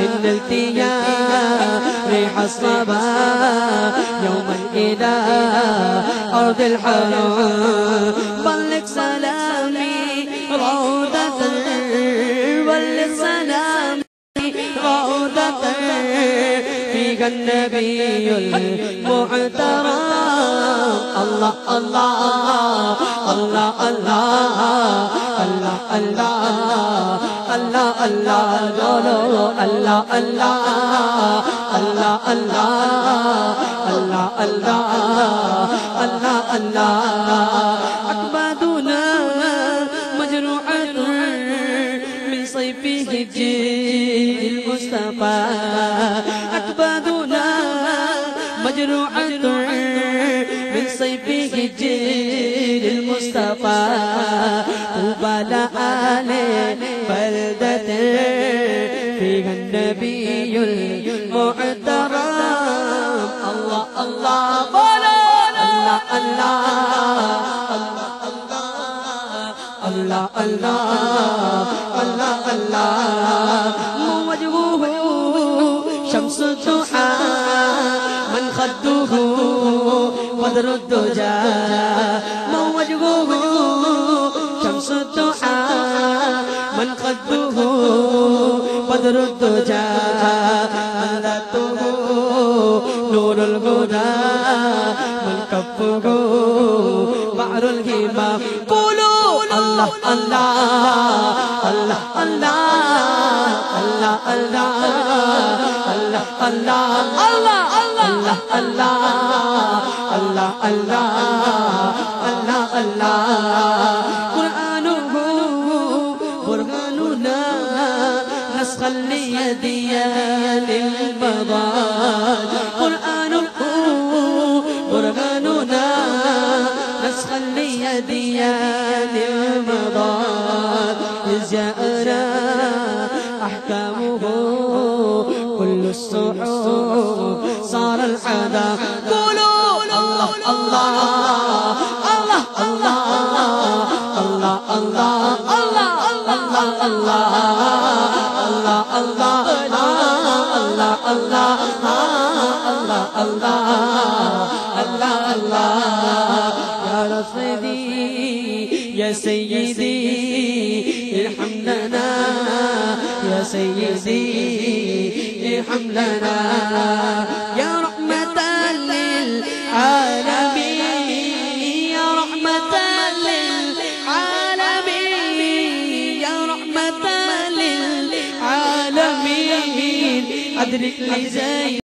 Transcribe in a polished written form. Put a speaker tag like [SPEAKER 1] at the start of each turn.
[SPEAKER 1] إن التياح الصبا يوما إلى أرض الحرام بلغ سلامي روضة بلغ سلامي روضة فيك النبي المحترم الله الله الله الله الله الله الله الله الله الله الله الله الله الله الله أكبادنا مجروحة من صيفه الجيل المصطفى أكبادنا مجروحة من صيفه الجيل المصطفى وبلا آله بلدة فيها النبي المحترم الله الله الله الله الله الله الله الله وجهه شمس الضحى من خده بدر الدجى وجهه شمس الضحى من خده بدر الدجى ملته نور الهدى من كفه بحر الهمام قولوا الله الله الله الله الله الله الله الله الله الله الله الله الله الله قرآنه برهاننا نسخا ليديان البضاد قرآنه برهاننا نسخا ليديان البضاد إذ جاءنا أحكامه كل الصحف صار الحذر قولوا الله الله الله الله الله الله الله الله الله الله الله الله الله الله الله يا رصيدي يا سيدي ارحم لنا يا سيدي ارحم لنا يا رحمة للعالمين يا رحمة للعالمين يا رحمة للعالمين أدرك لي زين